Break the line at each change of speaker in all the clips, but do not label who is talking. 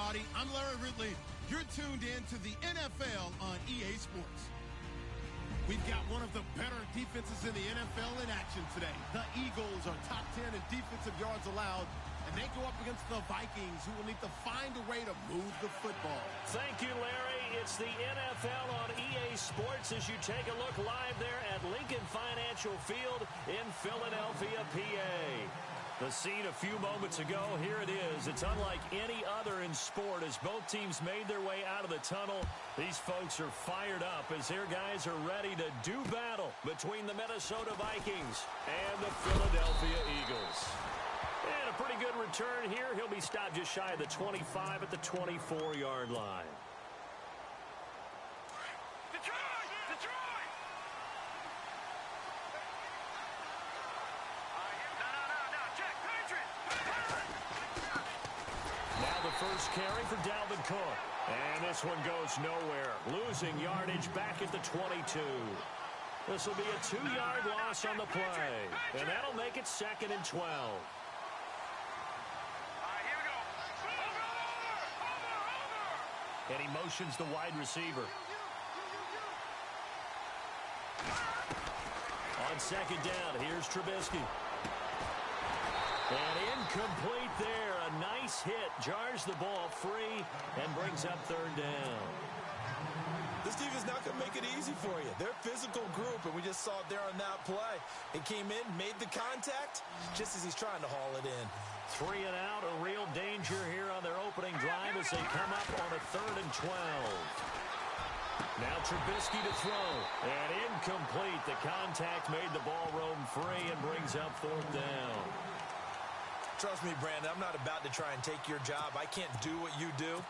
everybody. I'm Larry Ridley. You're tuned in to the NFL on EA Sports. We've got one of the better defenses in the NFL in action today. The Eagles are top 10 in defensive yards allowed, and they go up against the Vikings, who will need to find a way to move the football.
Thank you, Larry. It's the NFL on EA Sports as you take a look live there at Lincoln Financial Field in Philadelphia, PA. The scene a few moments ago, here it is. It's unlike any other in sport as both teams made their way out of the tunnel. These folks are fired up as their guys are ready to do battle between the Minnesota Vikings and the Philadelphia Eagles. And a pretty good return here. He'll be stopped just shy of the 25 at the 24-yard line. First carry for Dalvin Cook. And this one goes nowhere. Losing yardage back at the 22. This will be a 2-yard loss on the play. And that'll make it 2nd and 12. And he motions the wide receiver. On 2nd down, here's Trubisky. And incomplete there. A nice hit. Jars the ball free and brings up 3rd down.
This defense not going to make it easy for you. They're a physical group, and we just saw it there on that play. It came in, made the contact, just as he's trying to haul it in.
3 and out. A real danger here on their opening drive as they come up on a 3rd and 12. Now Trubisky to throw. And incomplete. The contact made the ball roam free and brings up 4th down.
Trust me, Brandon, I'm not about to try and take your job. I can't do what you do.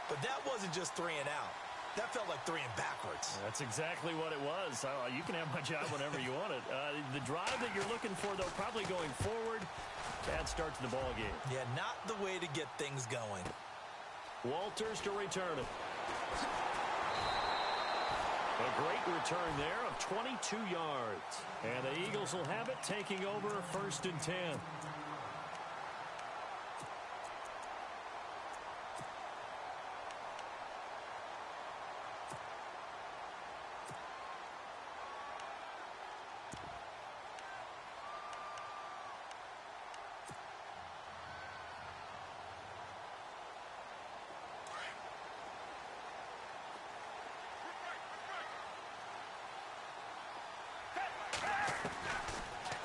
But that wasn't just 3 and out. That felt like 3 and backwards.
That's exactly what it was. You can have my job whenever you want it. The drive that you're looking for, though, probably going forward, bad start to the ball game.
Yeah, not the way to get things going.
Walters to return it. A great return there of 22 yards. And the Eagles will have it, taking over 1st and 10.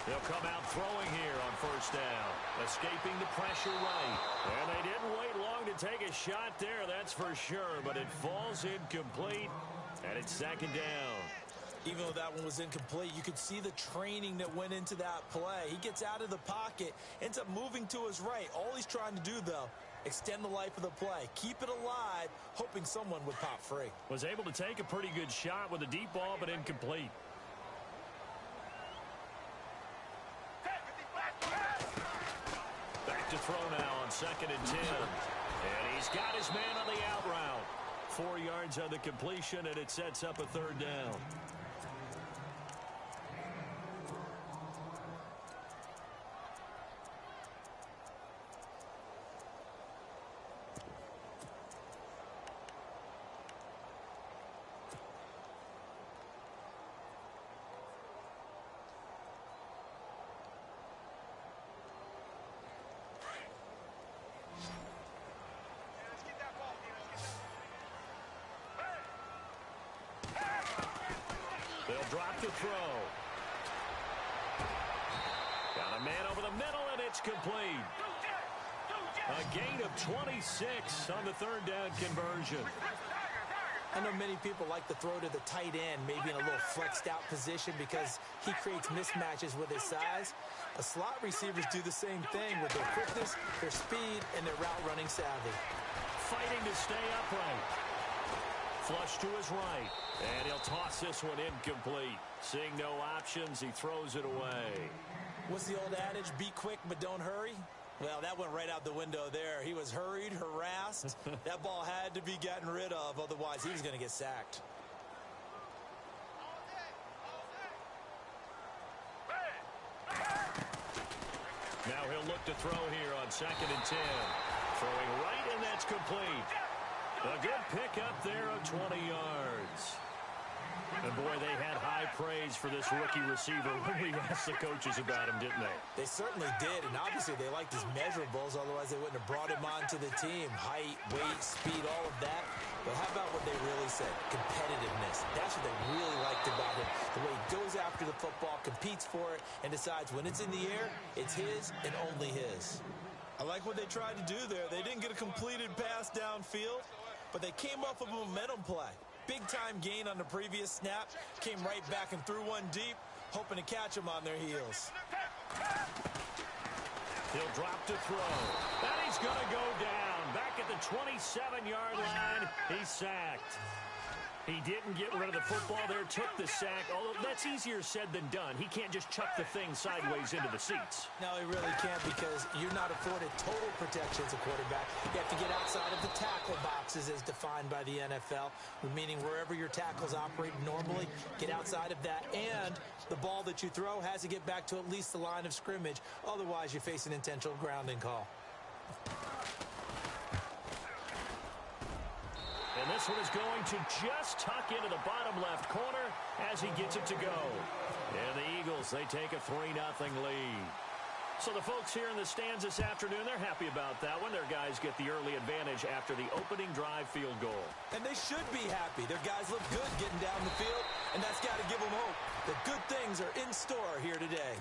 They'll come out throwing here on 1st down. Escaping the pressure right. And they didn't wait long to take a shot there, that's for sure. But it falls incomplete, and it's 2nd down.
Even though that one was incomplete, you could see the training that went into that play. He gets out of the pocket, ends up moving to his right. All he's trying to do, though, extend the life of the play. Keep it alive, hoping someone would pop free.
Was able to take a pretty good shot with a deep ball, but incomplete. To throw now on 2nd and 10. And he's got his man on the out route. 4 yards on the completion, and it sets up a 3rd down. They'll drop the throw. Got a man over the middle, and it's complete. A gain of 26 on the 3rd down conversion.
I know many people like to throw to the tight end, maybe in a little flexed out position because he creates mismatches with his size. The slot receivers do the same thing with their quickness, their speed, and their route running savvy.
Fighting to stay upright. Flush to his right, and he'll toss this one incomplete. Seeing no options, he throws it away.
What's the old adage, be quick but don't hurry? Well, that went right out the window there. He was hurried, harassed. That ball had to be gotten rid of, otherwise he was going to get sacked.
Now he'll look to throw here on 2nd and 10. Throwing right, and that's complete. A good pickup there of 20 yards. And, boy, they had high praise for this rookie receiver when we asked the coaches about him, didn't they?
They certainly did, and obviously they liked his measurables. Otherwise, they wouldn't have brought him onto the team. Height, weight, speed, all of that. But how about what they really said? Competitiveness. That's what they really liked about him. The way he goes after the football, competes for it, and decides when it's in the air, it's his and only his.
I like what they tried to do there. They didn't get a completed pass downfield, but they came off of a momentum play. Big-time gain on the previous snap. Came right back and threw one deep, hoping to catch them on their heels.
He'll drop to throw. And he's going to go down. Back at the 27-yard line, he's sacked. He didn't get rid of the football there, took the sack, although that's easier said than done. He can't just chuck the thing sideways into the seats.
No, he really can't, because you're not afforded total protection as a quarterback. You have to get outside of the tackle boxes as defined by the NFL, meaning wherever your tackles operate normally, get outside of that, and the ball that you throw has to get back to at least the line of scrimmage. Otherwise, you face an intentional grounding call.
And this one is going to just tuck into the bottom left corner as he gets it to go. And the Eagles, they take a 3-0 lead. So the folks here in the stands this afternoon, they're happy about that one. Their guys get the early advantage after the opening drive field goal.
And they should be happy. Their guys look good getting down the field, and that's got to give them hope that good things are in store here today.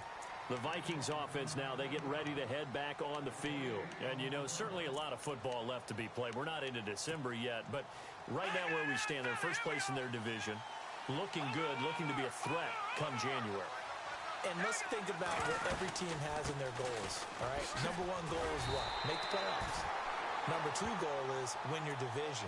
The Vikings offense now, they get ready to head back on the field. And, you know, certainly a lot of football left to be played. We're not into December yet, but right now where we stand, they're first place in their division. Looking good, looking to be a threat come January.
And let's think about what every team has in their goals, all right? Number one goal is what? Make the playoffs. Number two goal is win your division.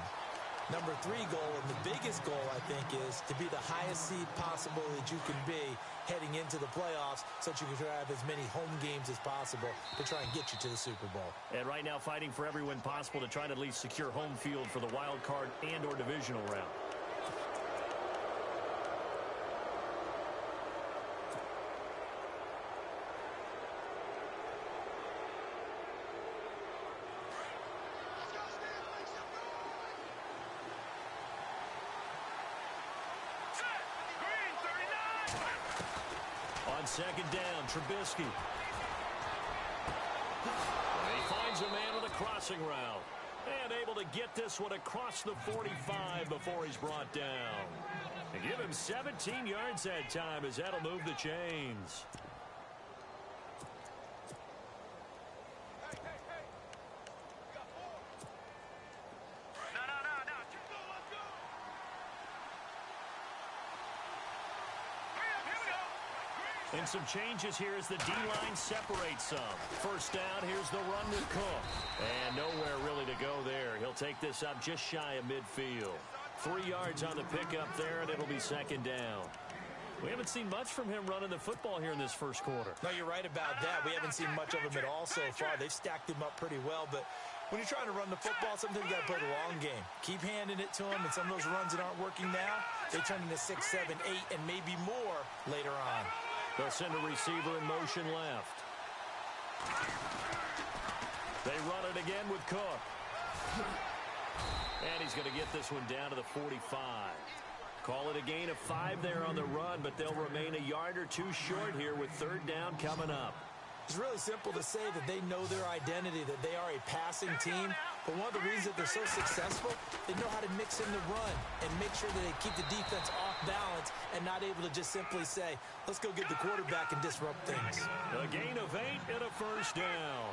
Number three goal, and the biggest goal, I think, is to be the highest seed possible that you can be heading into the playoffs so that you can have as many home games as possible to try and get you to the Super Bowl.
And right now fighting for every win possible to try to at least secure home field for the wild card and or divisional round. On second down, Trubisky. And he finds a man with a crossing route. And able to get this one across the 45 before he's brought down. And give him 17 yards that time as that'll move the chains. And some changes here as the D-line separates some. First down, here's the run with Cook. And nowhere really to go there. He'll take this up just shy of midfield. 3 yards on the pickup there, and it'll be second down. We haven't seen much from him running the football here in this first quarter.
No, you're right about that. We haven't seen much of him at all so far. They've stacked him up pretty well, but when you're trying to run the football, sometimes you got to play the long game. Keep handing it to him, and some of those runs that aren't working now, they turn into 6, 7, 8, and maybe more later on.
They'll send a receiver in motion left. They run it again with Cook. And he's going to get this one down to the 45. Call it a gain of 5 there on the run, but they'll remain a yard or two short here with third down coming up.
It's really simple to say that they know their identity, that they are a passing team. But one of the reasons that they're so successful, they know how to mix in the run and make sure that they keep the defense off balance and not able to just simply say, let's go get the quarterback and disrupt things.
A gain of 8 and a first down.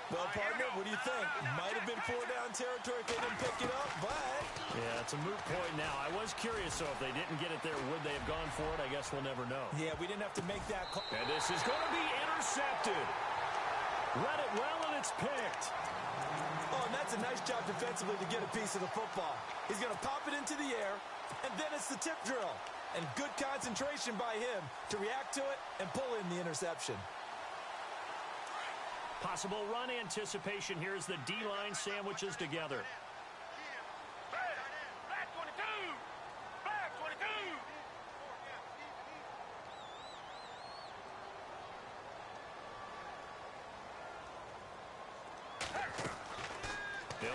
Well, partner, what do you think? Might have been 4-down territory if they didn't pick it up, but...
Yeah, it's a moot point now. I was curious, so if they didn't get it there, would they have gone for it? I guess we'll never know.
Yeah, we didn't have to make that call.
And this is going to be intercepted. Read it well, and it's picked.
Oh, and that's a nice job defensively to get a piece of the football. He's going to pop it into the air, and then it's the tip drill. And good concentration by him to react to it and pull in the interception.
Possible run anticipation here as the D-line sandwiches together.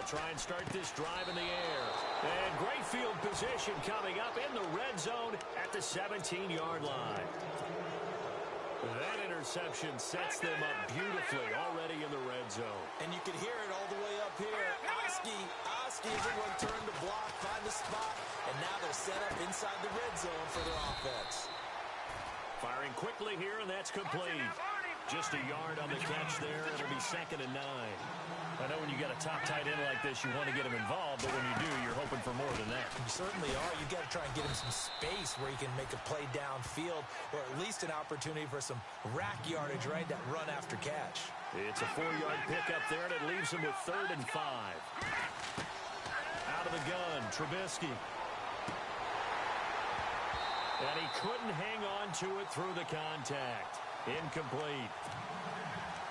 They'll try and start this drive in the air. And great field position coming up in the red zone at the 17-yard line. That interception sets them up beautifully already in the red zone.
And you can hear it all the way up here. Oski, everyone turned to block, find the spot, and now they're set up inside the red zone for their offense.
Firing quickly here, and that's complete. Just a yard on the catch there. It'll be 2nd and 9. I know when you got a top tight end like this, you want to get him involved, but when you do, you're hoping for more than that.
You certainly are. You got to try and get him some space where he can make a play downfield, or at least an opportunity for some rack yardage, right? That run after catch.
It's a 4-yard pickup there, and it leaves him with 3rd and 5. Out of the gun, Trubisky. And he couldn't hang on to it through the contact. Incomplete.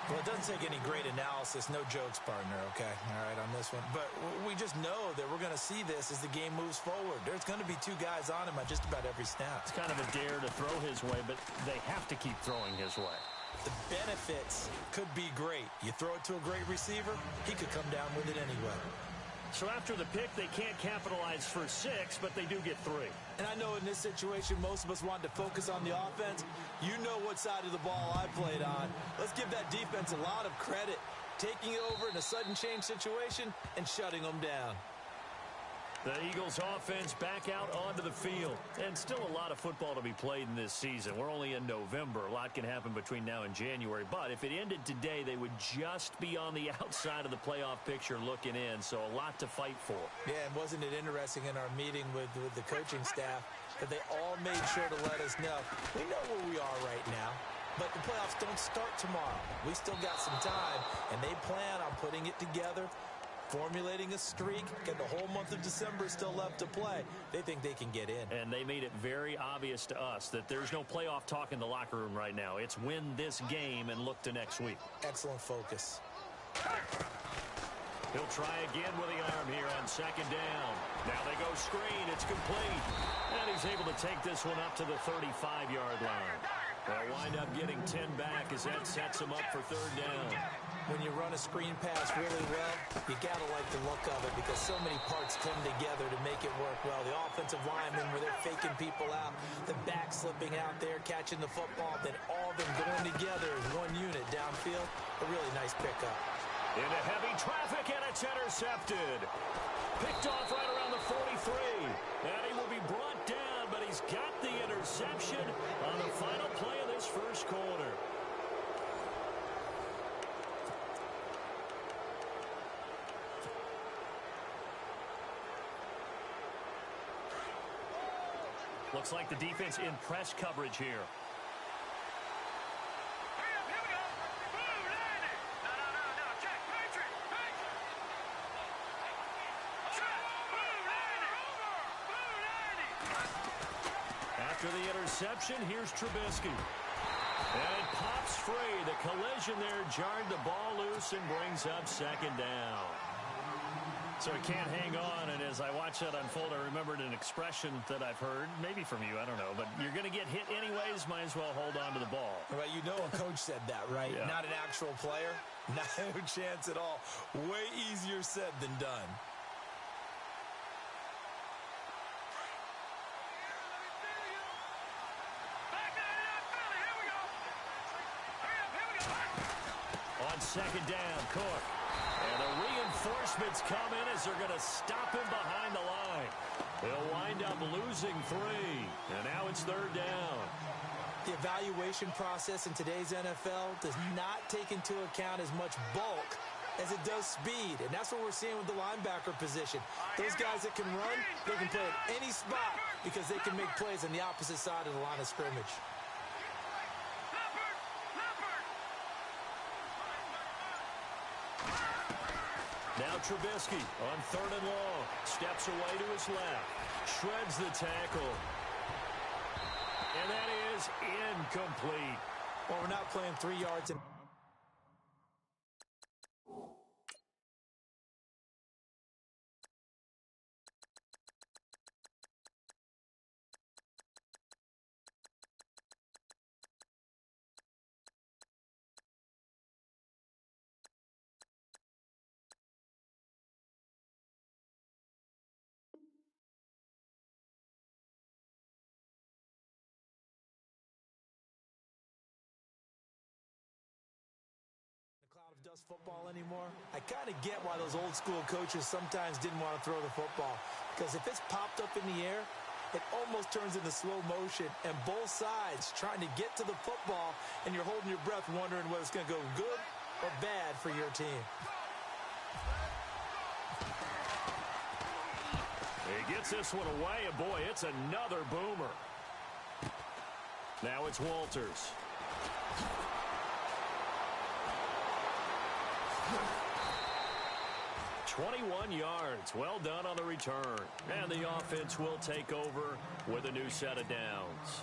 Well, it doesn't take any great analysis. No jokes, partner, okay? All right, on this one. But we just know that we're going to see this as the game moves forward. There's going to be 2 guys on him on just about every snap.
It's kind of a dare to throw his way, but they have to keep throwing his way.
The benefits could be great. You throw it to a great receiver, he could come down with it anyway.
So after the pick, they can't capitalize for 6, but they do get 3.
And I know in this situation, most of us wanted to focus on the offense. You know what side of the ball I played on. Let's give that defense a lot of credit. Taking it over in a sudden change situation and shutting them down.
The Eagles offense back out onto the field. And still a lot of football to be played in this season. We're only in November. A lot can happen between now and January. But if it ended today, they would just be on the outside of the playoff picture looking in. So a lot to fight for.
Yeah, and wasn't it interesting in our meeting with the coaching staff that they all made sure to let us know. We know where we are right now. But the playoffs don't start tomorrow. We still got some time. And they plan on putting it together, formulating a streak, and the whole month of December is still left to play. They think they can get in.
And they made it very obvious to us that there's no playoff talk in the locker room right now. It's win this game and look to next week.
Excellent focus.
He'll try again with the arm here on 2nd down. Now they go screen. It's complete. And he's able to take this one up to the 35-yard line. They'll wind up getting 10 back as that sets him up for 3rd down.
When you run a screen pass really well, you got to like the look of it because so many parts come together to make it work well. The offensive linemen where they're faking people out, the back slipping out there, catching the football, then all of them going together as one unit downfield. A really nice pickup.
Into heavy traffic, and it's intercepted. Picked off right around the 43. And he will be brought down, but he's got the interception on the final play of this first quarter. Looks like the defense in press coverage here. After the interception, here's Trubisky. And it pops free. The collision there jarred the ball loose and brings up 2nd down. So he can't hang on, and as I watch that unfold, I remembered an expression that I've heard, maybe from you, I don't know, but you're going to get hit anyways, might as well hold on to the ball.
Right, you know a coach said that, right?
Yeah.
Not an actual player. No chance at all. Way easier said than done.
On 2nd down, Cook. And the reinforcements come in as they're going to stop him behind the line. They'll wind up losing 3. And now it's 3rd down.
The evaluation process in today's NFL does not take into account as much bulk as it does speed. And that's what we're seeing with the linebacker position. Those guys that can run, they can play at any spot because they can make plays on the opposite side of the line of scrimmage.
Now Trubisky on 3rd and long. Steps away to his left. Shreds the tackle. And that is incomplete.
Well, we're not playing 3 yards in does football anymore, I kind of get why those old school coaches sometimes didn't want to throw the football. Because if it's popped up in the air, it almost turns into slow motion, and both sides trying to get to the football, and you're holding your breath wondering whether it's going to go good or bad for your team.
He gets this one away, and boy, it's another boomer. Now it's Walters. "21 yards. Well done on the return. And the offense will take over with a new set of downs.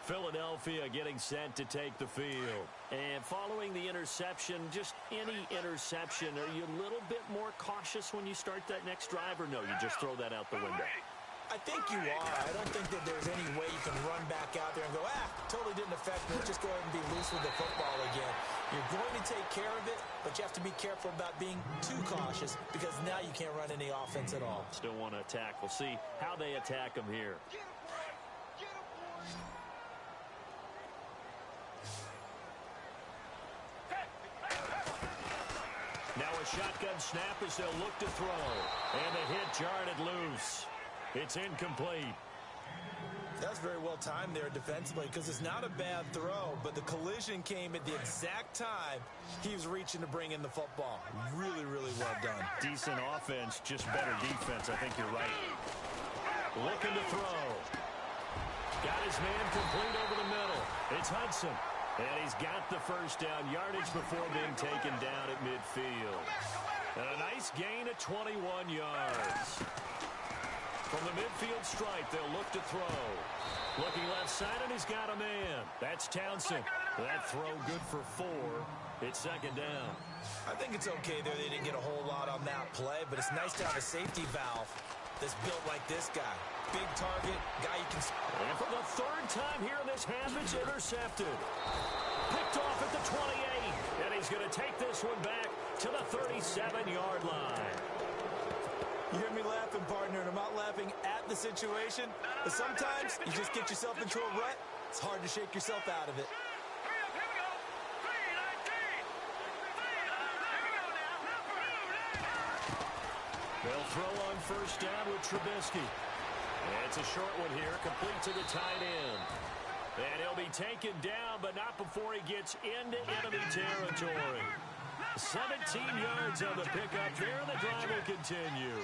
Philadelphia getting set to take the field. And following the interception, just any interception, are you a little bit more cautious when you start that next drive, or no, you just throw that out the window?
I think you are. I don't think that there's any way you can run back out there and go, totally didn't affect me. Let's just go ahead and be loose with the football again. You're going to take care of it, but you have to be careful about being too cautious because now you can't run any offense at all.
Still want to attack. We'll see how they attack them here. Now a shotgun snap as they'll look to throw. And the hit jarred it loose. It's incomplete.
That's very well timed there defensively because it's not a bad throw, but the collision came at the exact time he was reaching to bring in the football. Really, really well done.
Decent offense, just better defense. I think you're right. Looking to throw. Got his man complete over the middle. It's Hudson. And he's got the first down yardage before being taken down at midfield. And a nice gain of 21 yards. From the midfield stripe, they'll look to throw. Looking left side, and he's got a man. That's Townsend. That throw good for 4. It's second down.
I think it's okay there. They didn't get a whole lot on that play, but it's nice to have a safety valve that's built like this guy. Big target, guy you can...
And for the third time here in this half, it's intercepted. Picked off at the 28. And he's going to take this one back to the 37-yard line.
You hear me laughing, partner, and I'm not laughing at the situation, but sometimes you just get yourself into a rut. It's hard to shake yourself out of it.
They'll throw on first down with Trubisky. It's a short one here, complete to the tight end. And he'll be taken down, but not before he gets into enemy territory. 17 yards on the pickup there, and the drive will continue.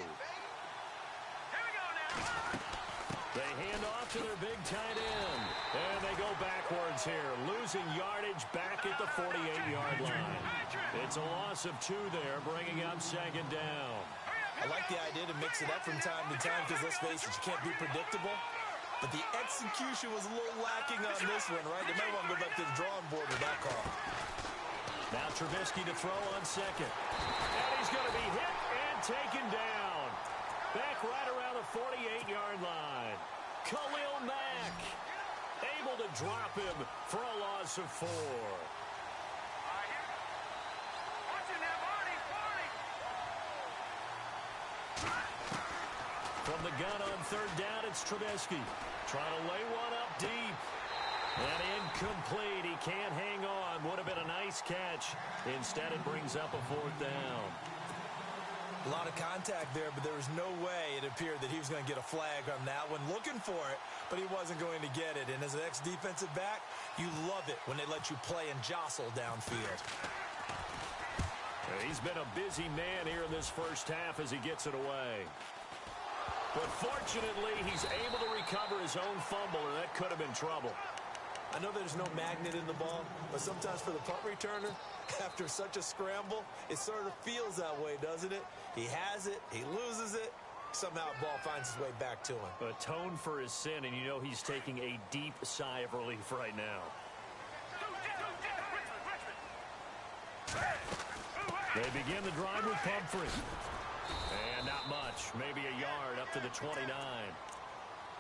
They hand off to their big tight end, and they go backwards here, losing yardage back at the 48-yard line. It's a loss of 2 there, bringing up second down.
I like the idea to mix it up from time to time because, let's face it, you can't be predictable. But the execution was a little lacking on this one, right? They might want to go back to the drawing board with that call.
Now Trubisky to throw on second. And he's going to be hit and taken down. Back right around the 48-yard line. Khalil Mack able to drop him for a loss of 4. From the gun on third down, it's Trubisky. Trying to lay one up deep. And incomplete. He can't hang on. Would have been a nice catch. Instead, it brings up a 4th down.
A lot of contact there, but there was no way it appeared that he was going to get a flag on that one. Looking for it, but he wasn't going to get it. And as an ex-defensive back, you love it when they let you play and jostle downfield.
He's been a busy man here in this first half as he gets it away. But fortunately, he's able to recover his own fumble, and that could have been trouble.
I know there's no magnet in the ball, but sometimes for the punt returner, after such a scramble, it sort of feels that way, doesn't it? He has it, he loses it, somehow the ball finds its way back to him.
Atone for his sin, and you know he's taking a deep sigh of relief right now. They begin the drive with Pumphrey. And not much, maybe a yard up to the 29.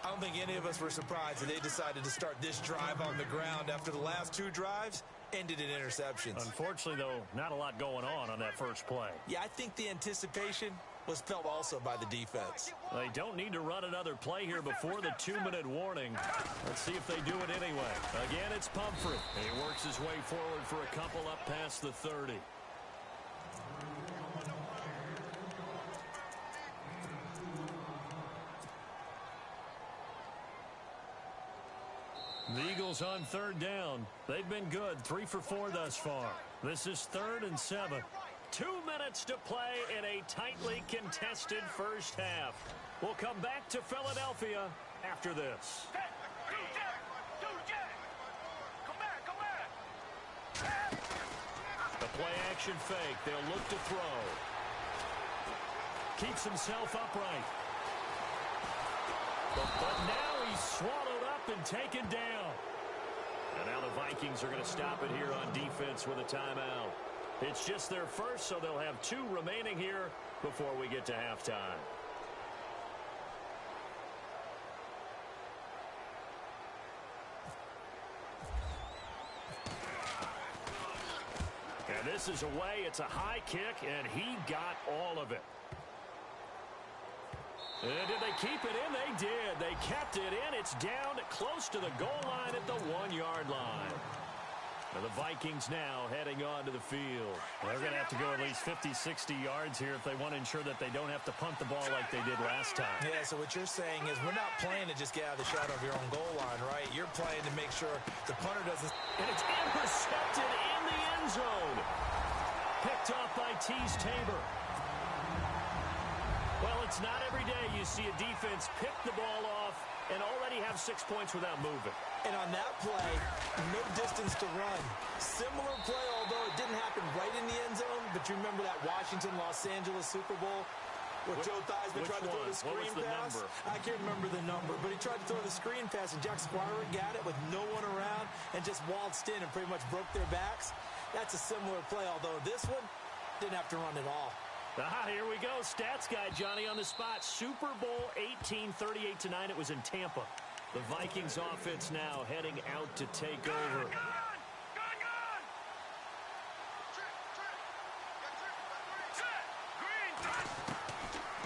I don't think any of us were surprised that they decided to start this drive on the ground after the last 2 drives ended in interceptions.
Unfortunately, though, not a lot going on that first play.
Yeah, I think the anticipation was felt also by the defense.
They don't need to run another play here before the 2-minute warning. Let's see if they do it anyway. Again, it's Pumphrey. He works his way forward for a couple up past the 30. The Eagles on third down. They've been good, 3 for 4 thus far. This is 3rd and 7. 2 minutes to play in a tightly contested first half. We'll come back to Philadelphia after this. The play action fake. They'll look to throw. Keeps himself upright. But now he's swallowed up and taken down. And now the Vikings are going to stop it here on defense with a timeout. It's just their first, so they'll have 2 remaining here before we get to halftime. And this is away. It's a high kick, and he got all of it. And did they keep it in? They did. They kept it in. It's down close to the goal line at the 1-yard line. And the Vikings now heading on to the field. They're going to have to go at least 50, 60 yards here if they want to ensure that they don't have to punt the ball like they did last time.
Yeah, so what you're saying is we're not playing to just get out of the shadow of your own goal line, right? You're playing to make sure the punter doesn't...
And it's intercepted in the end zone. Picked off by Tease Tabor. Well, it's not every day you see a defense pick the ball off and already have 6 points without moving.
And on that play, no distance to run. Similar play, although it didn't happen right in the end zone, but you remember that Washington-Los Angeles Super Bowl where Joe Theismann tried to throw the screen pass? I can't remember the number, but he tried to throw the screen pass, and Jack Squire got it with no one around and just waltzed in and pretty much broke their backs. That's a similar play, although this one didn't have to run at all.
Here we go. Stats guy Johnny on the spot. Super Bowl 18, 38-9. It was in Tampa. The Vikings offense now heading out to take over.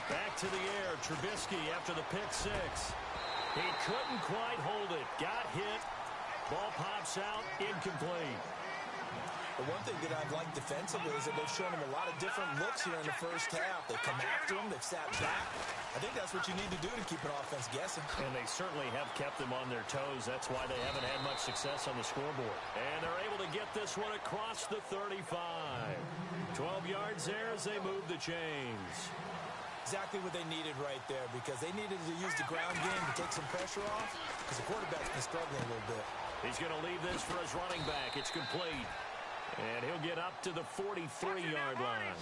Back to the air. Trubisky after the pick 6. He couldn't quite hold it. Got hit. Ball pops out. Incomplete.
The one thing that I've liked defensively is that they've shown him a lot of different looks here in the first half. They've come after him. They've sat back. I think that's what you need to do to keep an offense guessing.
And they certainly have kept them on their toes. That's why they haven't had much success on the scoreboard. And they're able to get this one across the 35. 12 yards there as they move the chains.
Exactly what they needed right there, because they needed to use the ground game to take some pressure off, because the quarterback's been struggling a little bit.
He's going to leave this for his running back. It's complete. And he'll get up to the 43-yard line.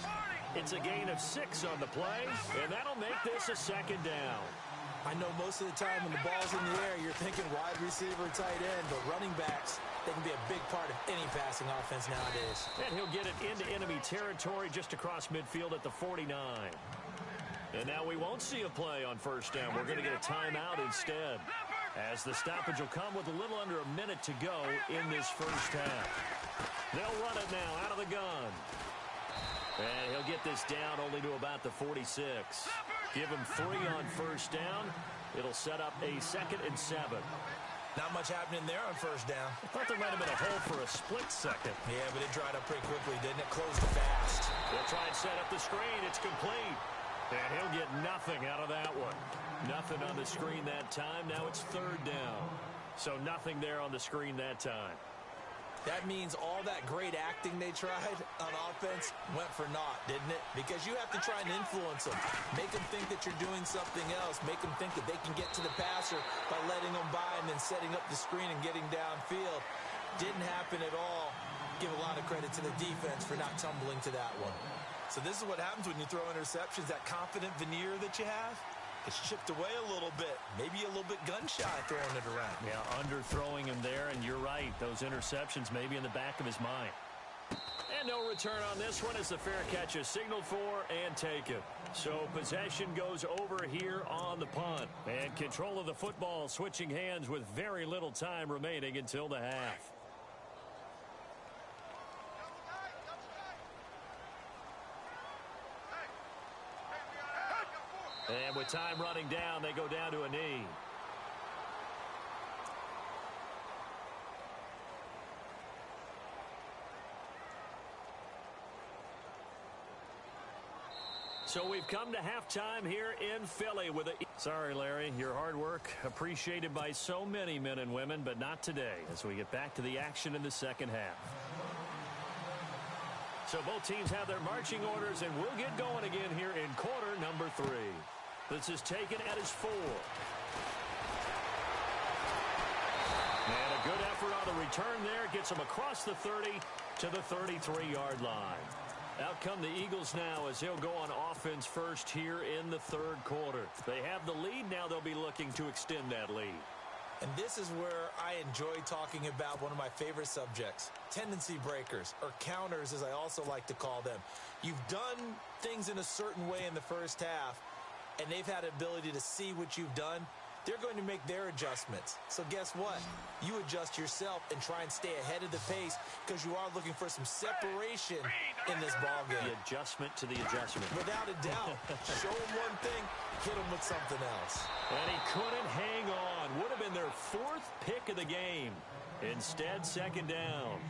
It's a gain of 6 on the play, and that'll make this a 2nd down.
I know most of the time when the ball's in the air, you're thinking wide receiver, tight end, but running backs, they can be a big part of any passing offense nowadays.
And he'll get it into enemy territory just across midfield at the 49. And now we won't see a play on first down. We're going to get a timeout instead, as the stoppage will come with a little under a minute to go in this first half. They'll run it now out of the gun. And he'll get this down only to about the 46. Give him 3 on first down. It'll set up a 2nd and 7.
Not much happening there on first down.
I thought there might have been a hole for a split second.
Yeah, but it dried up pretty quickly, didn't it? Closed fast.
They'll try and set up the screen. It's complete. And he'll get nothing out of that one. Nothing on the screen that time. Now it's 3rd down. So nothing there on the screen that time.
That means all that great acting they tried on offense went for naught, didn't it? Because you have to try and influence them. Make them think that you're doing something else. Make them think that they can get to the passer by letting them by and then setting up the screen and getting downfield. Didn't happen at all. Give a lot of credit to the defense for not tumbling to that one. So this is what happens when you throw interceptions, that confident veneer that you have. It's chipped away a little bit, maybe a little bit gun-shy throwing it around.
Yeah, underthrowing him there, and you're right. Those interceptions may be in the back of his mind. And no return on this one as the fair catch is signaled for and taken. So possession goes over here on the punt. And control of the football switching hands with very little time remaining until the half. And with time running down, they go down to a knee. So we've come to halftime here in Philly with a... Sorry, Larry, your hard work appreciated by so many men and women, but not today as we get back to the action in the second half. So both teams have their marching orders, and we'll get going again here in quarter number 3. This is taken at his 4. And a good effort on the return there. Gets him across the 30 to the 33-yard line. Out come the Eagles now as they'll go on offense first here in the third quarter. They have the lead. Now they'll be looking to extend that lead.
And this is where I enjoy talking about one of my favorite subjects, tendency breakers, or counters as I also like to call them. You've done things in a certain way in the first half, and they've had ability to see what you've done. They're going to make their adjustments. So guess what? You adjust yourself and try and stay ahead of the pace because you are looking for some separation in this ballgame.
The adjustment to the adjustment.
Without a doubt. Show them one thing, hit them with something else.
And he couldn't hang on. Would have been their 4th pick of the game. Instead, second down.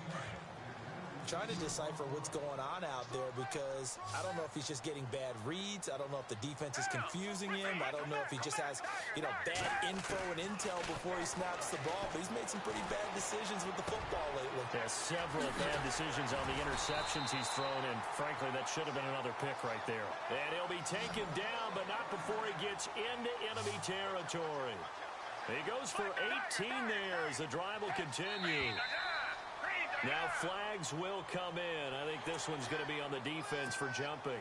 Trying to decipher what's going on out there because I don't know if he's just getting bad reads. I don't know if the defense is confusing him. I don't know if he just has, bad info and intel before he snaps the ball. But he's made some pretty bad decisions with the football lately.
Yeah, several bad decisions on the interceptions he's thrown, and frankly, that should have been another pick right there. And he'll be taken down, but not before he gets into enemy territory. He goes for 18 there as the drive will continue. Now flags will come in. I think this one's going to be on the defense for jumping.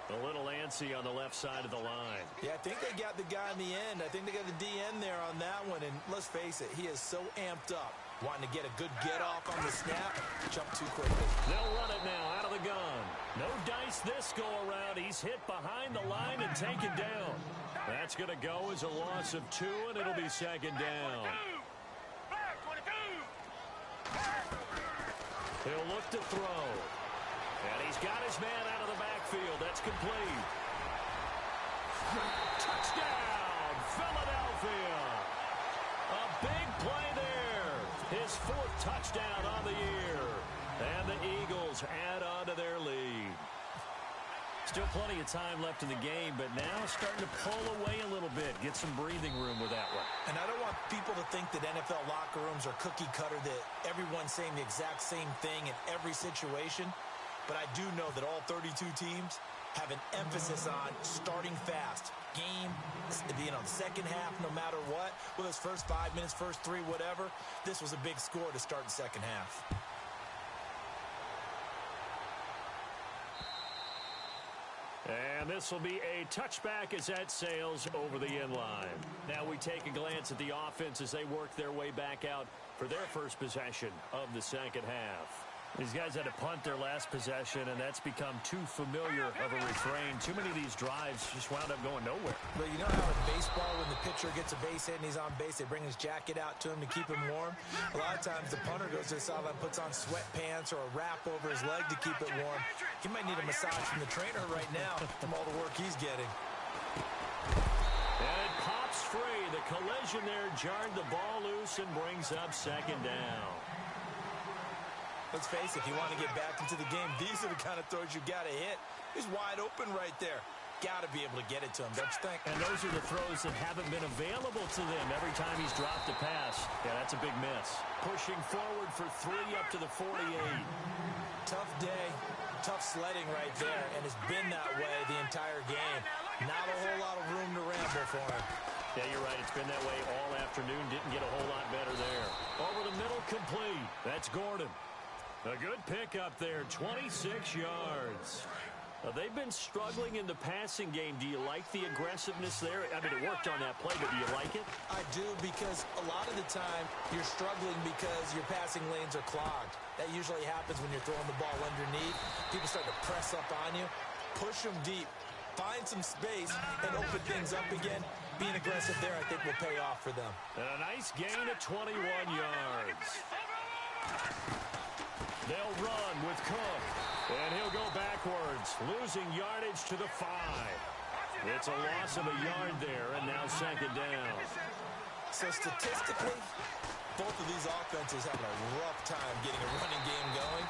A little antsy on the left side of the line.
Yeah, I think they got the guy in the end. I think they got the DN there on that one. And let's face it, he is so amped up. Wanting to get a good get off on the snap. Jump too quickly.
They'll run it now out of the gun. No dice this go around. He's hit behind the line and taken down. That's going to go as a loss of 2, and it'll be second down. He'll look to throw. And he's got his man out of the backfield. That's complete. Touchdown, Philadelphia. A big play there. His 4th touchdown on the year. And the Eagles add on to their lead. Still plenty of time left in the game, but now starting to pull away a little bit. Get some breathing room with that one.
And I don't want people to think that NFL locker rooms are cookie cutter, that everyone's saying the exact same thing in every situation. But I do know that all 32 teams have an emphasis on starting fast. Game, the second half, no matter what. Whether it's first 5 minutes, first 3, whatever. This was a big score to start the second half.
And this will be a touchback as that sails over the end line. Now we take a glance at the offense as they work their way back out for their first possession of the second half. These guys had to punt their last possession, and that's become too familiar of a refrain. Too many of these drives just wound up going nowhere.
But you know how in baseball, when the pitcher gets a base hit and he's on base, they bring his jacket out to him to keep him warm? A lot of times the punter goes to the sideline, puts on sweatpants or a wrap over his leg to keep it warm. He might need a massage from the trainer right now from all the work he's getting.
And it pops free. The collision there jarred the ball loose and brings up second down.
Let's face it, if you want to get back into the game, these are the kind of throws you got to hit. He's wide open right there. Got to be able to get it to him, don't you think?
And those are the throws that haven't been available to them every time he's dropped a pass. Yeah, that's a big miss. Pushing forward for 3 up to the 48.
Tough day, tough sledding right there, and it's been that way the entire game. Not a whole lot of room to ramble for him.
Yeah, you're right. It's been that way all afternoon. Didn't get a whole lot better there. Over the middle, complete. That's Gordon. A good pickup there, 26 yards. They've been struggling in the passing game. Do you like the aggressiveness there? I mean, it worked on that play, but do you like it?
I do, because a lot of the time you're struggling because your passing lanes are clogged. That usually happens when you're throwing the ball underneath. People start to press up on you. Push them deep. Find some space and open things up again. Being aggressive there, I think, will pay off for them.
And a nice gain of 21 yards. They'll run with Cook, and he'll go backwards, losing yardage to the 5. It's a loss of a yard there, and now second down.
So statistically, both of these offenses having a rough time getting a running game going.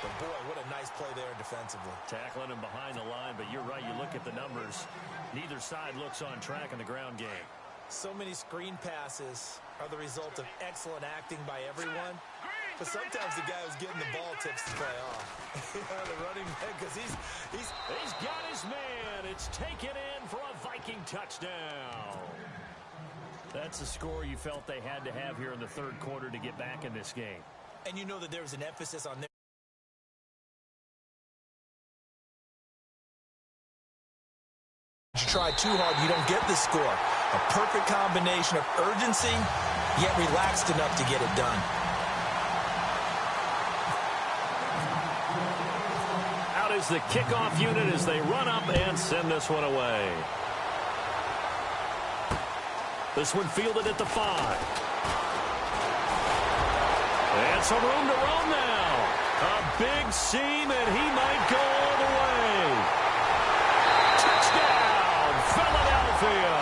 But, boy, what a nice play there defensively.
Tackling him behind the line, but you're right. You look at the numbers. Neither side looks on track in the ground game.
So many screen passes are the result of excellent acting by everyone. But sometimes the guy who's getting the ball tips the play off. The running back, because he's
got his man. It's taken in for a Viking touchdown. That's the score you felt they had to have here in the third quarter to get back in this game.
And you know that there was an emphasis on their you try too hard, you don't get the score. A perfect combination of urgency, yet relaxed enough to get it done.
Out is the kickoff unit as they run up and send this one away. This one fielded at the 5. And some room to roam now. A big seam, and he might go all the way. Touchdown, Philadelphia.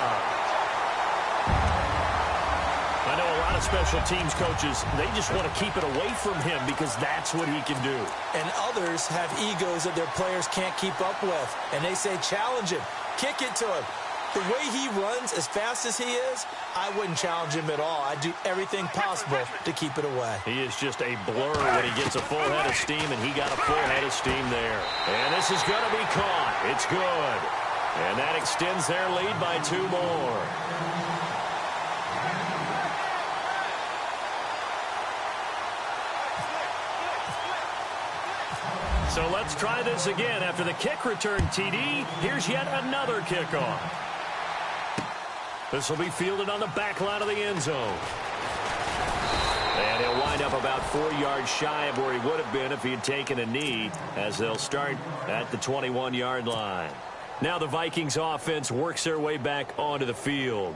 I know a lot of special teams coaches, they just want to keep it away from him because that's what he can do.
And others have egos that their players can't keep up with. And they say, challenge him, kick it to him. The way he runs as fast as he is, I wouldn't challenge him at all. I'd do everything possible to keep it away.
He is just a blur when he gets a full head of steam, and he got a full head of steam there. And this is going to be caught. It's good. And that extends their lead by 2 more. So let's try this again. After the kick return TD, here's yet another kickoff. This will be fielded on the back line of the end zone. And he'll wind up about 4 yards shy of where he would have been if he had taken a knee, as they'll start at the 21-yard line. Now the Vikings offense works their way back onto the field.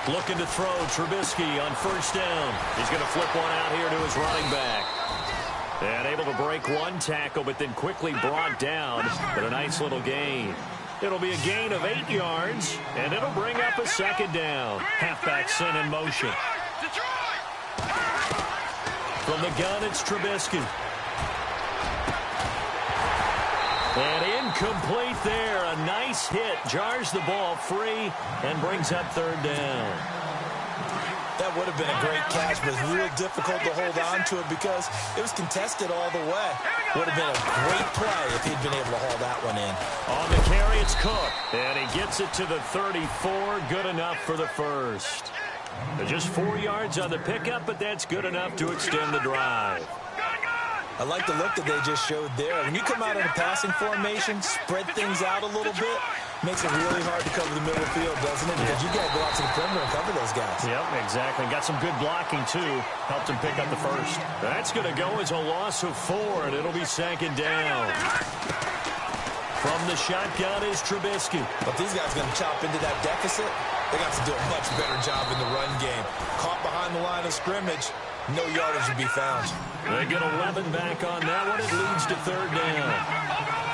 Looking to throw, Trubisky on first down. He's going to flip one out here to his running back. And able to break one tackle, but then quickly brought down. But a nice little gain. It'll be a gain of 8 yards, and it'll bring up a second down. Halfback sent in motion. From the gun, it's Trubisky. And incomplete there. A nice hit. Jars the ball free and brings up third down.
That would have been a great catch, but it's real difficult to hold on to it because it was contested all the way. Would have been a great play if he'd been able to haul that one in.
On the carry, it's Cook. And he gets it to the 34. Good enough for the first. Just 4 yards on the pickup, but that's good enough to extend the drive.
I like the look that they just showed there. When you come out in a passing formation, spread things out a little bit, makes it really hard to cover the middle field, doesn't it? Because you got to go out to the perimeter and cover those guys.
Yep, exactly. Got some good blocking, too. Helped him pick up the first. That's going to go as a loss of 4, and it'll be second down. From the shotgun is Trubisky.
But these guys are going to chop into that deficit. They got to do a much better job in the run game. Caught behind the line of scrimmage. No yardage to be found.
They get 11 back on that one. It leads to third down.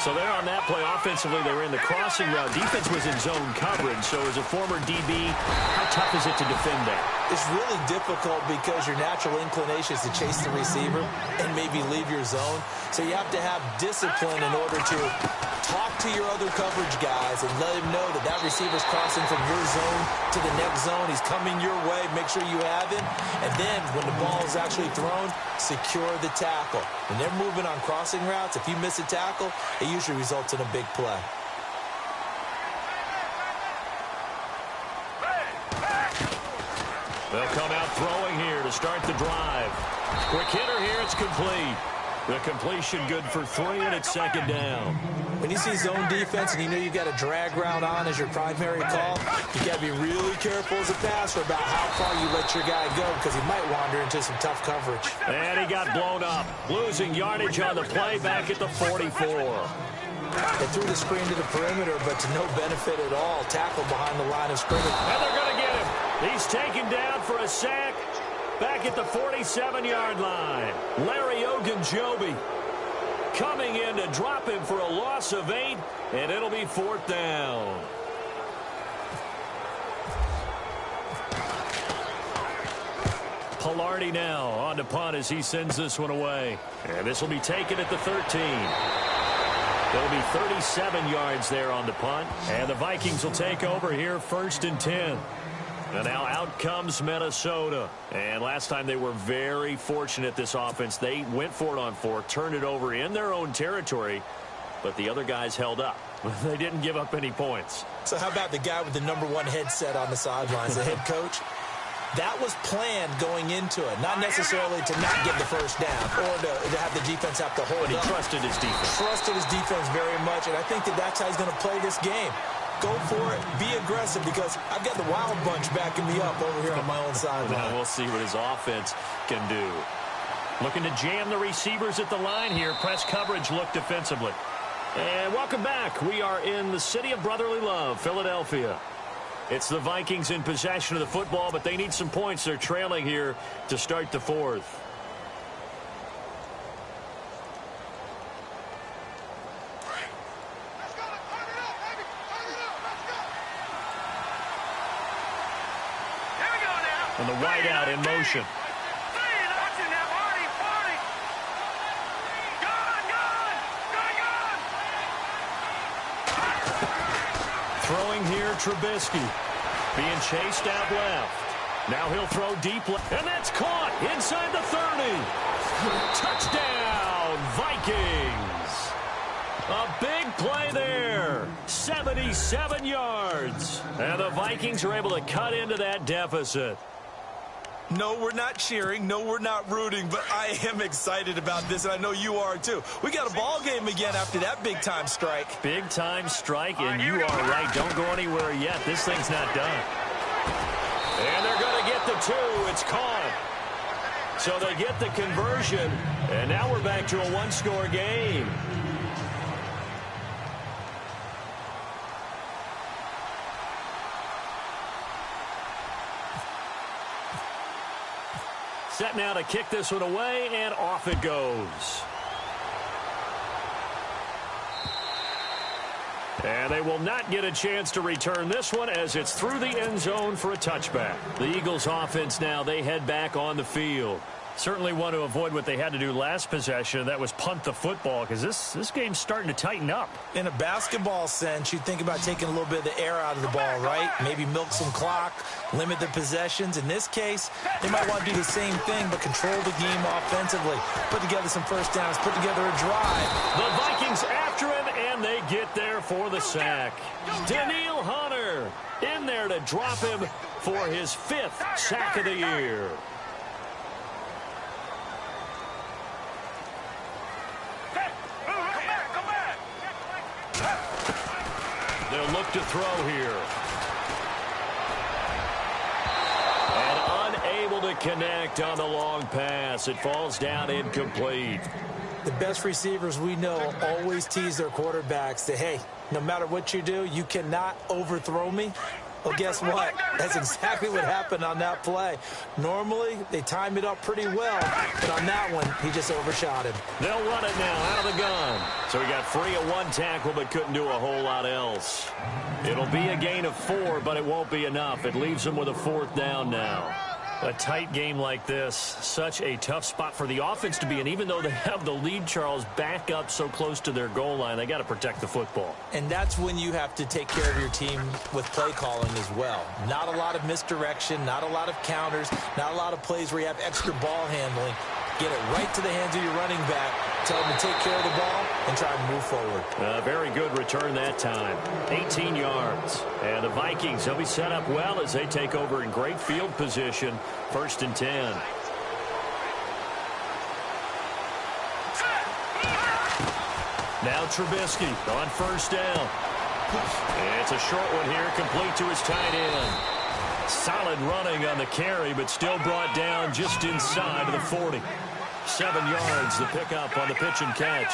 So there on that play, offensively, they were in the crossing route. Defense was in zone coverage. So as a former DB, how tough is it to defend that?
It's really difficult because your natural inclination is to chase the receiver and maybe leave your zone. So you have to have discipline in order to talk to your other coverage guys and let him know that that receiver's crossing from your zone to the next zone. He's coming your way. Make sure you have him. And then when the ball is actually thrown, secure the tackle. When they're moving on crossing routes, if you miss a tackle, it usually results in a big play.
They'll come out throwing here to start the drive. Quick hitter here. It's complete. The completion good for 3, and it's second down.
When you see zone defense and you know you got a drag route on as your primary call, you got to be really careful as a passer about how far you let your guy go because he might wander into some tough coverage.
And he got blown up, losing yardage on the play back at the 44.
They threw the screen to the perimeter, but to no benefit at all. Tackle behind the line of scrimmage.
And they're going to get him. He's taken down for a sack back at the 47-yard line. Larry Ogunjobi coming in to drop him for a loss of 8, and it'll be fourth down. Hilardi now on to punt as he sends this one away. And this will be taken at the 13. It'll be 37 yards there on the punt. And the Vikings will take over here 1st and 10. And now out comes Minnesota. And last time they were very fortunate, this offense. They went for it on 4, turned it over in their own territory, but the other guys held up. They didn't give up any points.
So how about the guy with the #1 headset on the sidelines, the head coach? That was planned going into it, not necessarily to not get the first down or to have the defense have to hold
But he
up.
trusted his defense.
Trusted his defense very much, and I think that's how he's going to play this game. Go for it, be aggressive, because I've got the wild bunch backing me up over here on my own sideline.
Now we'll see what his offense can do. Looking to jam the receivers at the line here. Press coverage look defensively. And welcome back. We are in the city of brotherly love, Philadelphia. It's the Vikings in possession of the football, but they need some points. They're trailing here to start the 4th. And the wideout in motion. Throwing here, Trubisky. Being chased out left. Now he'll throw deep left. And that's caught inside the 30. Touchdown, Vikings. A big play there. 77 yards. And the Vikings are able to cut into that deficit.
No, we're not cheering. No, we're not rooting, but I am excited about this, and I know you are too. We got a ball game again after that big-time strike.
Big-time strike, and you are right. Don't go anywhere yet. This thing's not done. And they're going to get the 2. It's caught. So they get the conversion, and now we're back to a one-score game. Set now to kick this one away, and off it goes. And they will not get a chance to return this one as it's through the end zone for a touchback. The Eagles offense now, they head back on the field. Certainly want to avoid what they had to do last possession. That was punt the football, because this game's starting to tighten up.
In a basketball sense, you think about taking a little bit of the air out of the ball, right? Maybe milk some clock, limit the possessions. In this case, they might want to do the same thing, but control the game offensively. Put together some first downs, put together a drive.
The Vikings after him, and they get there for the sack. Danielle Hunter in there to drop him for his 5th sack of the year. They'll look to throw here. And unable to connect on the long pass. It falls down incomplete.
The best receivers we know always tease their quarterbacks that, hey, no matter what you do, you cannot overthrow me. Well, guess what? That's exactly what happened on that play. Normally, they time it up pretty well, but on that one, he just overshot him.
They'll run it now out of the gun. So he got free of 1 tackle, but couldn't do a whole lot else. It'll be a gain of 4, but it won't be enough. It leaves them with a 4th down now. A tight game like this, such a tough spot for the offense to be in. Even though they have the lead, Charles, back up so close to their goal line, they got to protect the football.
And that's when you have to take care of your team with play calling as well. Not a lot of misdirection, not a lot of counters, not a lot of plays where you have extra ball handling. Get it right to the hands of your running back. Tell them to take care of the ball and try to move forward.
Very good return that time. 18 yards. And the Vikings, they'll be set up well as they take over in great field position. 1st and 10. Now Trubisky on 1st down. It's a short one here, complete to his tight end. Solid running on the carry, but still brought down just inside of the 40. 7 yards, the pickup on the pitch and catch.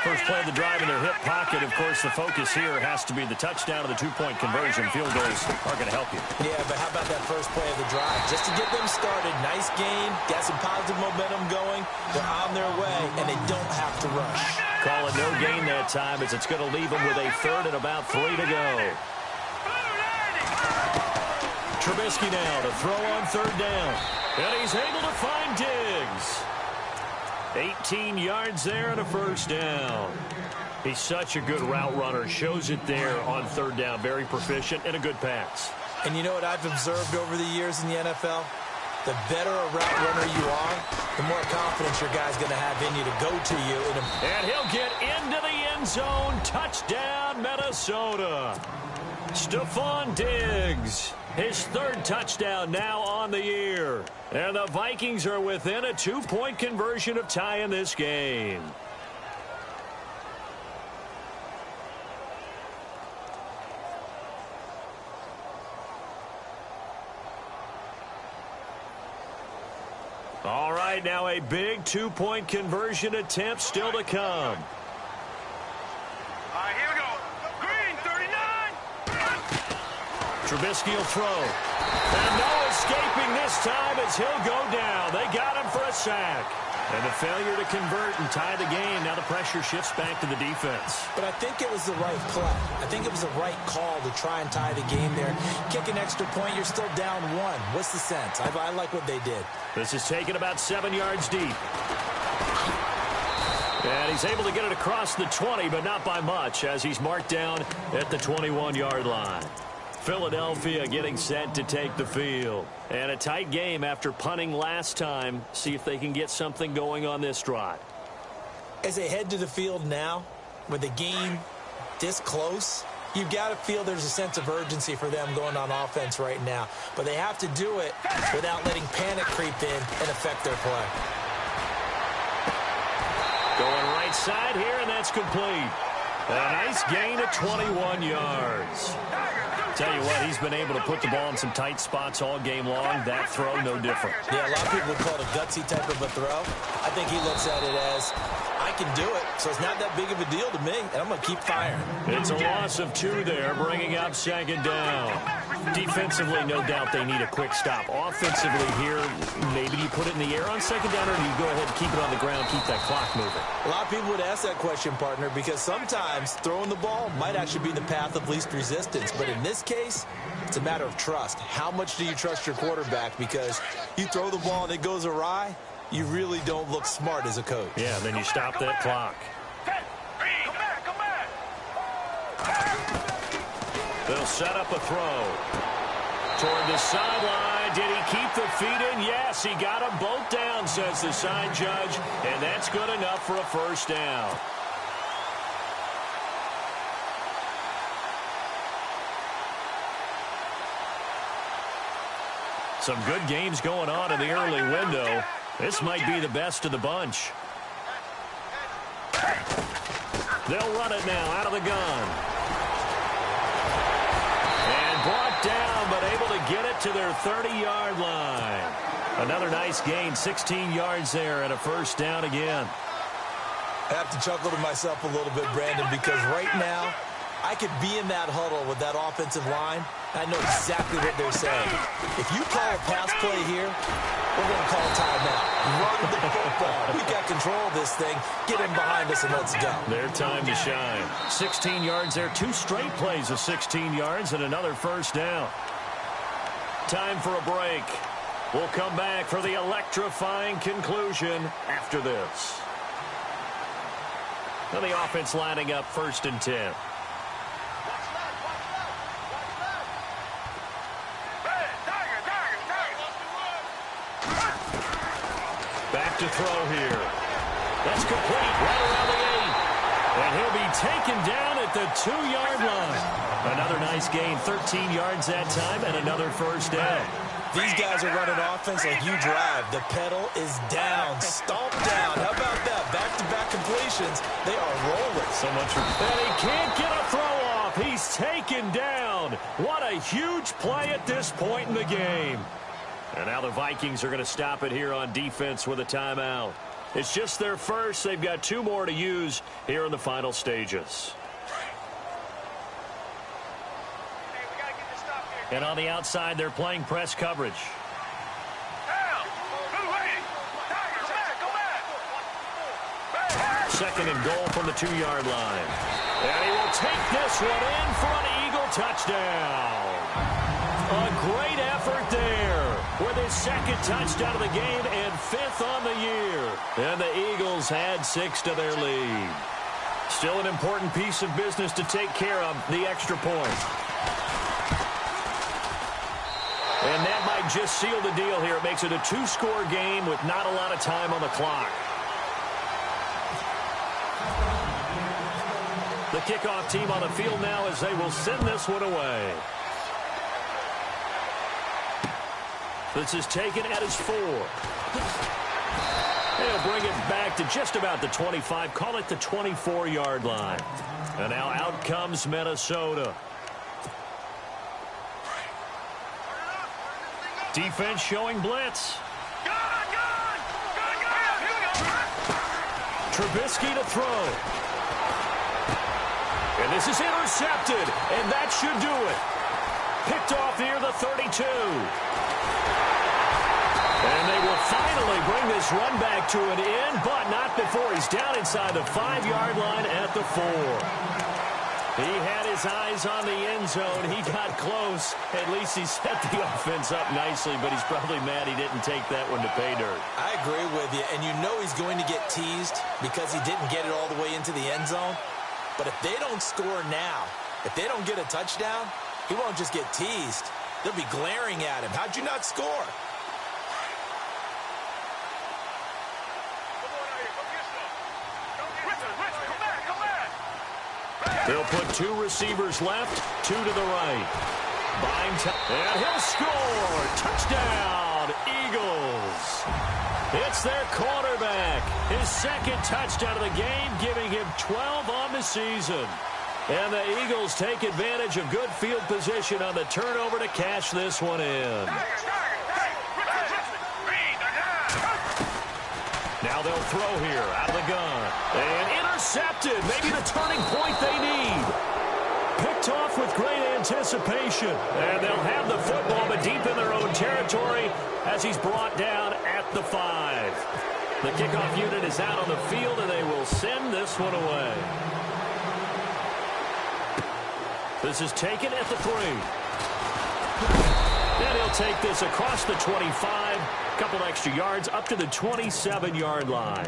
First play of the drive in their hip pocket. Of course, the focus here has to be the touchdown of the 2-point conversion. Field goals are going to help you.
Yeah, but how about that first play of the drive? Just to get them started, nice gain, got some positive momentum going. They're on their way, and they don't have to rush.
Call it no gain that time as it's going to leave them with a 3rd and about 3 to go. Trubisky now to throw on third down. And he's able to find Diggs. 18 yards there and a first down. He's such a good route runner. Shows it there on third down. Very proficient and a good pass.
And you know what I've observed over the years in the NFL? The better a route runner you are, the more confidence your guy's going to have in you to go to you.
And he'll get into the end zone. Touchdown, Minnesota. Stephon Diggs, his third touchdown now on the year. And the Vikings are within a 2-point conversion of tying this game. All right, now a big 2-point conversion attempt still to come.
All right, here we go. Green, 39.
Trubisky will throw. And no escaping this time as he'll go down. They got him for a sack. And the failure to convert and tie the game. Now the pressure shifts back to the defense.
But I think it was the right play. I think it was the right call to try and tie the game there. Kick an extra point, you're still down one. What's the sense? I like what they did.
This is taken about 7 yards deep. And he's able to get it across the 20, but not by much, as he's marked down at the 21-yard line. Philadelphia getting set to take the field. And a tight game after punting last time. See if they can get something going on this drive.
As they head to the field now, with the game this close, you've got to feel there's a sense of urgency for them going on offense right now. But they have to do it without letting panic creep in and affect their play.
Going right side here, and that's complete. A nice gain of 21 yards. Tell you what, he's been able to put the ball in some tight spots all game long. That throw, no different.
Yeah, a lot of people would call it a gutsy type of a throw. I think he looks at it as, I can do it, so it's not that big of a deal to me, and I'm going to keep firing.
It's a loss of 2 there, bringing up second down. Defensively, no doubt they need a quick stop. Offensively here, maybe you put it in the air on second down, or do you go ahead and keep it on the ground, keep that clock moving?
A lot of people would ask that question, partner, because sometimes throwing the ball might actually be the path of least resistance. But in this case, it's a matter of trust. How much do you trust your quarterback? Because you throw the ball and it goes awry, you really don't look smart as a coach.
Yeah, then you stop that clock.
Come back.
They'll set up a throw. Toward the sideline. Did he keep the feet in? Yes, he got them both down, says the side judge. And that's good enough for a first down. Some good games going on in the early window. This might be the best of the bunch. They'll run it now out of the gun. And brought down, but able to get it to their 30-yard line. Another nice gain, 16 yards there and a first down again.
I have to chuckle to myself a little bit, Brandon, because right now, I could be in that huddle with that offensive line. I know exactly what they're saying. If you call a pass play here, we're going to call timeout. Run the football. We got control of this thing. Get him behind us and let's go.
Their time to shine. 16 yards there. 2 straight plays of 16 yards and another first down. Time for a break. We'll come back for the electrifying conclusion after this. And the offense lining up 1st and 10. Back to throw here. That's complete right around the 8. And he'll be taken down at the 2-yard line. Another nice gain, 13 yards that time, and another first down.
These guys are running offense like you drive. The pedal is down, stomp down. How about that? Back-to-back completions. They are rolling.
So much for... And he can't get a throw off. He's taken down. What a huge play at this point in the game. And now the Vikings are going to stop it here on defense with a timeout. It's just their first. They've got 2 more to use here in the final stages. And on the outside, they're playing press coverage. Second and goal from the 2-yard line. And he will take this one in for an Eagle touchdown. A great effort there with his second touchdown of the game and 5th on the year. And the Eagles add 6 to their lead. Still an important piece of business to take care of, the extra point. And that might just seal the deal here. It makes it a 2-score game with not a lot of time on the clock. The kickoff team on the field now as they will send this one away. This is taken at his 4. They'll bring it back to just about the 25. Call it the 24-yard line. And now out comes Minnesota. Defense showing blitz. Trubisky to throw. And this is intercepted, and that should do it. Picked off near the 32. And they will finally bring this run back to an end, but not before he's down inside the 5-yard line at the 4. He had his eyes on the end zone. He got close. At least he set the offense up nicely, but he's probably mad he didn't take that one to pay dirt. I agree with you, and you know he's going to get teased because he didn't get it all the way into the end zone. But if they don't score now, if they don't get a touchdown, he won't just get teased. They'll be glaring at him. How'd you not score? They'll put 2 receivers left, 2 to the right. And he'll score. Touchdown, Eagles. It's their quarterback. His second touchdown of the game, giving him 12 on the season. And the Eagles take advantage of good field position on the turnover to cash this one in. Now they'll throw here out of the gun. And intercepted. Maybe the turning point they need. Picked off with great anticipation. And they'll have the football, but deep in their own territory as he's brought down at the 5. The kickoff unit is out on the field, and they will send this one away. This is taken at the 3. And he'll take this across the 25. Couple extra yards up to the 27-yard line.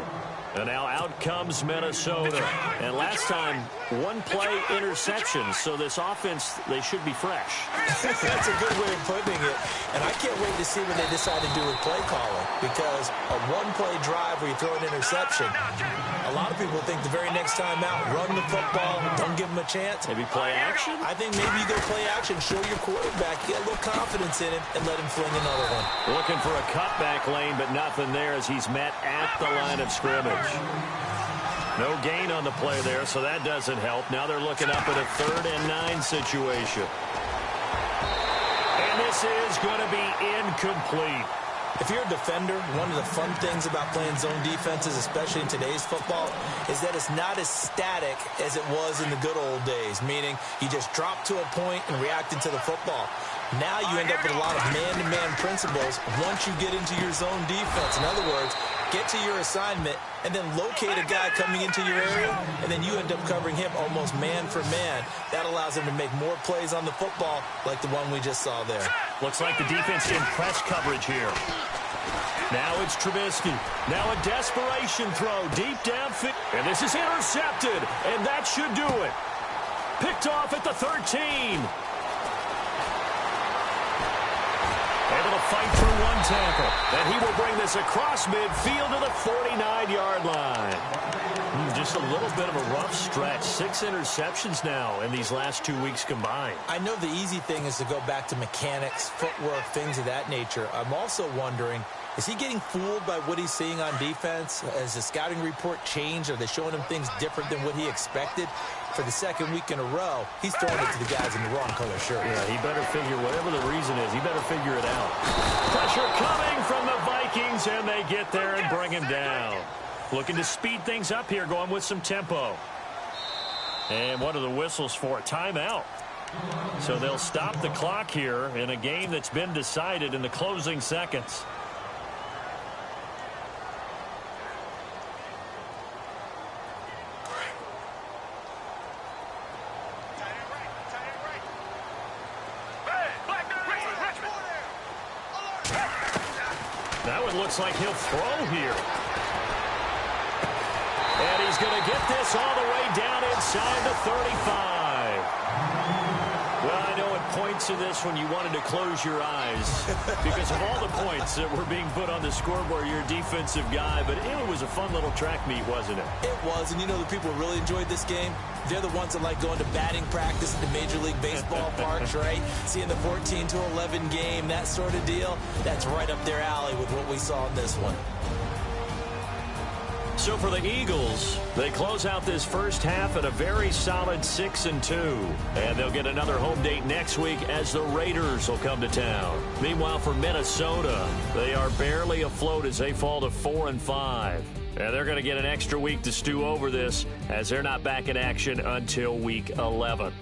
And now out comes Minnesota. And last time, 1-play interception. So this offense, they should be fresh. That's a good way of putting it. And I can't wait to see what they decide to do with play calling. Because a 1-play drive where you throw an interception, a lot of people think the very next time out, run the football, don't give them a chance. Maybe play action? I think maybe you go play action, show your quarterback, get a little confidence in him, and let him fling another one. Looking for a cutback lane, but nothing there as he's met at the line of scrimmage. No gain on the play there, so that doesn't help. Now they're looking up at a 3rd and 9 situation. And this is going to be incomplete. If you're a defender, one of the fun things about playing zone defenses, especially in today's football, is that it's not as static as it was in the good old days, meaning you just drop to a point and react into the football. Now you end up with a lot of man-to-man principles once you get into your zone defense. In other words, get to your assignment and then locate a guy coming into your area, and then you end up covering him almost man for man. That allows him to make more plays on the football like the one we just saw there. Looks like the defense in press coverage here. Now it's Trubisky. Now a desperation throw deep downfield. And this is intercepted, and that should do it. Picked off at the 13. Able to fight through one tackle. And he will bring this across midfield to the 49-yard line. Just a little bit of a rough stretch. 6 interceptions now in these last 2 weeks combined. I know the easy thing is to go back to mechanics, footwork, things of that nature. I'm also wondering, is he getting fooled by what he's seeing on defense? Has the scouting report changed? Are they showing him things different than what he expected? For the second week in a row, he's throwing it to the guys in the wrong color shirt. Yeah, he better figure, whatever the reason is, he better figure it out. Pressure coming from the Vikings, and they get there and bring him down. Looking to speed things up here, going with some tempo. And what are the whistles for? Timeout. So they'll stop the clock here in a game that's been decided in the closing seconds. That one looks like he'll throw here. And he's going to get this all the way down inside the 35. Well, I know at points in this one you wanted to close your eyes because of all the points that were being put on the scoreboard. You're a defensive guy, but it was a fun little track meet, wasn't it?
It was, and you know the people who really enjoyed this game? They're the ones that like going to batting practice at the Major League Baseball parks, right? Seeing the 14-11 game, that sort of deal. That's right up their alley with what we saw in this one.
So for the Eagles, they close out this first half at a very solid 6-2. And they'll get another home date next week as the Raiders will come to town. Meanwhile, for Minnesota, they are barely afloat as they fall to 4-5. And they're going to get an extra week to stew over this as they're not back in action until week 11.